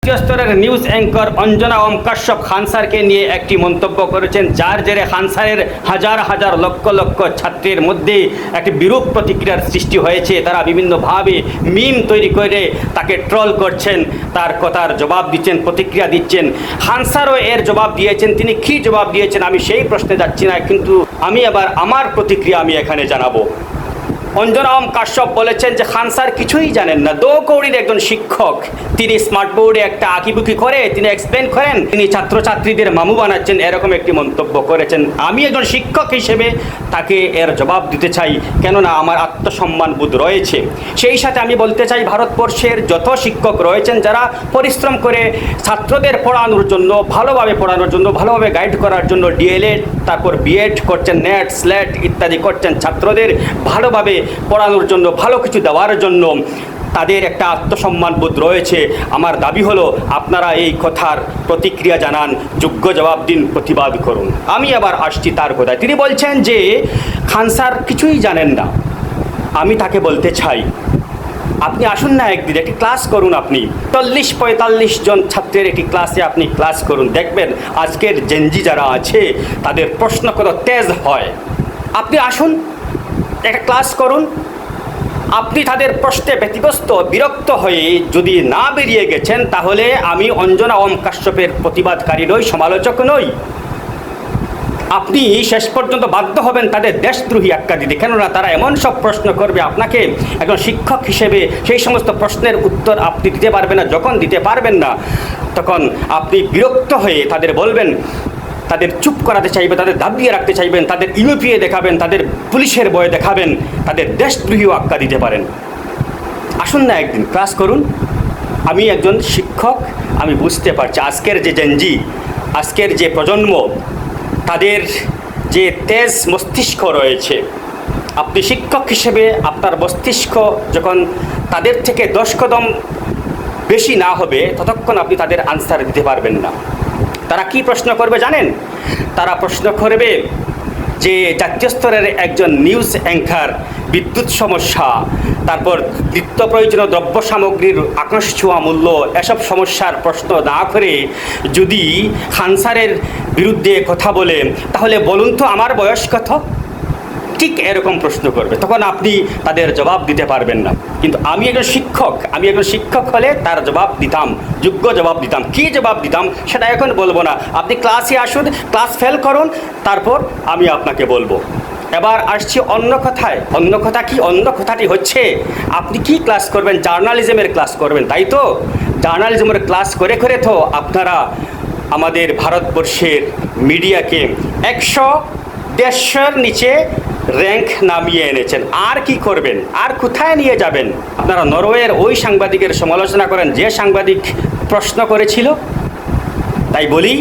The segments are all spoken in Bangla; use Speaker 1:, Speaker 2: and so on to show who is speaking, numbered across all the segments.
Speaker 1: জাতীয় স্তরের নিউজ অ্যাঙ্কর অঞ্জনা ওম কাশ্যপ খান স্যারকে নিয়ে একটি মন্তব্য করেছেন, যার জেরে খান স্যারের হাজার হাজার লক্ষ লক্ষ ছাত্রের মধ্যে একটি বিরূপ প্রতিক্রিয়ার সৃষ্টি হয়েছে। তারা বিভিন্নভাবে মিম তৈরি করে তাকে ট্রল করছেন, তার কথার জবাব দিচ্ছেন, প্রতিক্রিয়া দিচ্ছেন। খান স্যারও এর জবাব দিয়েছেন। তিনি কী জবাব দিয়েছেন আমি সেই প্রশ্নে যাচ্ছি না, কিন্তু আমি আবার আমার প্রতিক্রিয়া আমি এখানে জানাবো। অঞ্জনা ওম কাশ্যপ বলেছেন যে খান স্যার কিছুই জানেন না, দৌকৌড়ির একজন শিক্ষক। তিনি স্মার্ট বোর্ডে একটা আঁকিবুকি করে তিনি এক্সপ্লেন করেন, তিনি ছাত্রছাত্রীদের মামু বানাচ্ছেন, এরকম একটি মন্তব্য করেছেন। আমি একজন শিক্ষক হিসেবে তাকে এর জবাব দিতে চাই, কেননা আমার আত্মসম্মান বোধ রয়েছে। সেই সাথে আমি বলতে চাই, ভারতবর্ষের যত শিক্ষক রয়েছেন যারা পরিশ্রম করে ছাত্রদের পড়ানোর জন্য, ভালোভাবে পড়ানোর জন্য, ভালোভাবে গাইড করার জন্য ডিএলএড, তারপর বিএড করছেন, নেট স্লেট ইত্যাদি করছেন, ছাত্রদের ভালোভাবে পড়ানোর জন্য, ভালো কিছু দেওয়ার জন্য তাদের একটা আত্মসম্মান বোধ রয়েছে। আমার দাবি হলো আপনারা এই কথার প্রতিক্রিয়া জানান, যোগ্য জবাব দিন, প্রতিবাদ করুন। আমি আবার আসছি তার কথায়। তিনি বলছেন যে খান স্যার কিছুই জানেন না। আমি তাকে বলতে চাই, আপনি আসুন না একদিন, একটি ক্লাস করুন। আপনি 40-45 জন ছাত্রের একটি ক্লাসে আপনি ক্লাস করুন, দেখবেন আজকের জেনজি যারা আছে তাদের প্রশ্ন কত তেজ হয়। আপনি আসুন, একটা ক্লাস করুন। আপনি তাদের প্রশ্নে ব্যতিব্যস্ত, বিরক্ত হয়ে যদি না বেরিয়ে গেছেন, তাহলে আমি অঞ্জনা ওম কাশ্যপের প্রতিবাদকারী নই, সমালোচক নই। আপনি শেষ পর্যন্ত বাধ্য হবেন তাদের দেশদ্রোহী আখ্যা দিতে, কেননা তারা এমন সব প্রশ্ন করবে, আপনাকে একজন শিক্ষক হিসেবে সেই সমস্ত প্রশ্নের উত্তর আপনি দিতে পারবেন না। যখন দিতে পারবেন না, তখন আপনি বিরক্ত হয়ে তাদের বলবেন, তাদের চুপ করাতে চাইবেন, তাদের দাবিয়ে রাখতে চাইবেন, তাদের ইউপিএ দেখাবেন, তাদের পুলিশের ভয় দেখাবেন, তাদের দেশদ্রোহী আখ্যা দিতে পারেন। আসুন না একদিন ক্লাস করুন। আমি একজন শিক্ষক, আমি বুঝতে পারছি আজকের যে জেনজি, আজকের যে প্রজন্ম, তাদের যে তেজ মস্তিষ্ক রয়েছে, আপনি শিক্ষক হিসেবে আপনার মস্তিষ্ক যখন তাদের থেকে 10 কদম বেশি না হবে, ততক্ষণ আপনি তাদের আনসার দিতে পারবেন না। তারা কি প্রশ্ন করবে জানেন? তারা প্রশ্ন করবে যে জাতীয় স্তরের একজন নিউজ অ্যাঙ্কার বিদ্যুৎ সমস্যা, তারপর নিত্য প্রয়োজনীয় দ্রব্য সামগ্রীর আকাশ ছোঁয়া মূল্য, এসব সমস্যার প্রশ্ন না করে যদি খান স্যারের বিরুদ্ধে কথা বলে, তাহলে বলুন তো আমার বয়স কত? ঠিক এরকম প্রশ্ন করবে। তখন আপনি তাদের জবাব দিতে পারবেন না। কিন্তু আমি একজন শিক্ষক হলে তার জবাব দিতাম, যোগ্য জবাব দিতাম। কী জবাব দিতাম সেটা এখন বলবো না। আপনি ক্লাসে আসুন, ক্লাস ফেল করুন, তারপর আমি আপনাকে বলবো। এবার আসছি অন্য কথায়। অন্য কথা কি? অন্য কথাটি হচ্ছে, আপনি কি ক্লাস করবেন? জার্নালিজমের ক্লাস করবেন, তাই তো? জার্নালিজমের ক্লাস করে করে তো আপনারা আমাদের ভারতবর্ষের মিডিয়াকে 100-150-র নিচে র্যাঙ্ক নামিয়ে এনেছেন। আর কি করবেন? আর কোথায় নিয়ে যাবেন? আপনারা নরওয়ের ওই সাংবাদিকের সমালোচনা করেন যে সাংবাদিক প্রশ্ন করেছিল। তাই বলি,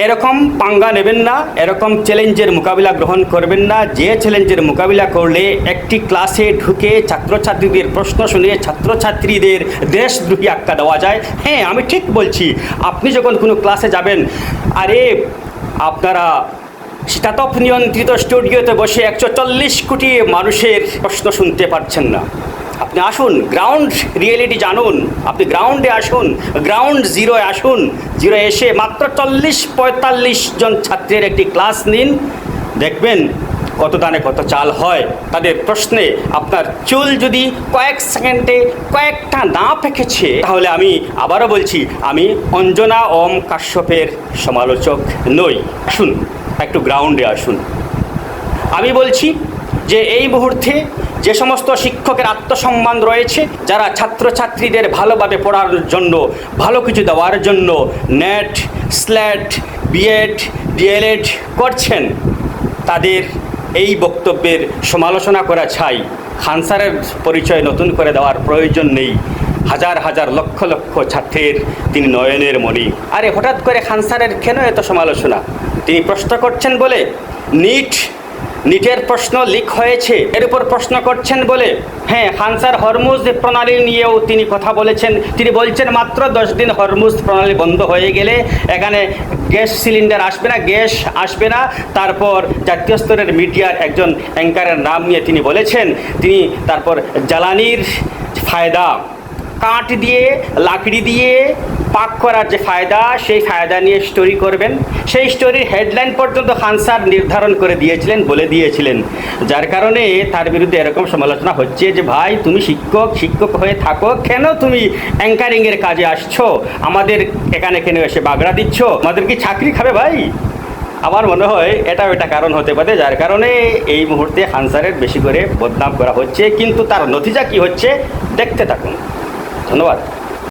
Speaker 1: এরকম পাঙ্গা নেবেন না, এরকম চ্যালেঞ্জের মোকাবিলা গ্রহণ করবেন না। যে চ্যালেঞ্জের মোকাবিলা করলে একটি ক্লাসে ঢুকে ছাত্রছাত্রীদের প্রশ্ন শুনে ছাত্রছাত্রীদের দেশদ্রোহী আখ্যা দেওয়া যায়। হ্যাঁ, আমি ঠিক বলছি। আপনি যখন কোনো ক্লাসে যাবেন, আরে আপনারা শীতাতপ নিয়ন্ত্রিত স্টুডিওতে বসে 140 কোটি মানুষের প্রশ্ন শুনতে পারছেন না। আপনি আসুন, গ্রাউন্ড রিয়েলিটি জানুন। আপনি গ্রাউন্ডে আসুন, গ্রাউন্ড জিরোয় আসুন। জিরো এসে মাত্র 40-45 জন ছাত্রের একটি ক্লাস নিন, দেখবেন কত দানে কত চাল হয়। তাদের প্রশ্নে আপনার চুল যদি কয়েক সেকেন্ডে কয়েকটা না পেকেছে, তাহলে আমি আবারও বলছি, আমি অঞ্জনা ওম কাশ্যপের সমালোচক নই। আসুন, একটু গ্রাউন্ডে আসুন। আমি বলছি যে এই মুহূর্তে যে সমস্ত শিক্ষকের আত্মসম্মান রয়েছে, যারা ছাত্রছাত্রীদের ভালোভাবে পড়ার জন্য, ভালো কিছু দেওয়ার জন্য নেট স্লেট বিএড ডিএলএড করছেন, তাদের এই বক্তব্যের সমালোচনা করা চাই। খান স্যারের পরিচয় নতুন করে দেওয়ার প্রয়োজন নেই। হাজার হাজার লক্ষ লক্ষ ছাত্রের তিনি নয়নের মণি। আরে হঠাৎ করে খান স্যারের কেন এত সমালোচনা? তিনি প্রশ্ন করছেন বলে, নিটের প্রশ্ন লিক হয়েছে এর উপর প্রশ্ন করছেন বলে। হ্যাঁ, খান স্যার হরমুজ প্রণালী নিয়েও তিনি কথা বলেছেন। তিনি বলছেন মাত্র 10 দিন হরমুজ প্রণালী বন্ধ হয়ে গেলে এখানে গ্যাস সিলিন্ডার আসবে না, গ্যাস আসবে না। তারপর জাতীয় স্তরের মিডিয়ার একজন অ্যাঙ্কারের নাম নিয়ে তিনি বলেছেন, তিনি তারপর জ্বালানির ফায়দা কাঠ দিয়ে লাকড়ি দিয়ে পাক করার যে ফায়দা, সেই ফায়দা নিয়ে স্টোরি করবেন। সেই স্টোরির হেডলাইন পর্যন্ত খান স্যার নির্ধারণ করে দিয়েছিলেন, বলে দিয়েছিলেন। যার কারণে তার বিরুদ্ধে এরকম সমালোচনা হচ্ছে যে ভাই তুমি শিক্ষক হয়ে থাকো, কেন তুমি অ্যাঙ্কারিংয়ের কাজে আসছো, আমাদের এখানে কেন এসে বাগড়া দিচ্ছ, আমাদের কি চাকরি খাবে ভাই? আমার মনে হয় এটাও একটা কারণ হতে পারে, যার কারণে এই মুহূর্তে খান স্যারের বেশি করে বদনাম করা হচ্ছে। কিন্তু তার নতিজা কি হচ্ছে দেখতে থাকুন। ধন্যবাদ।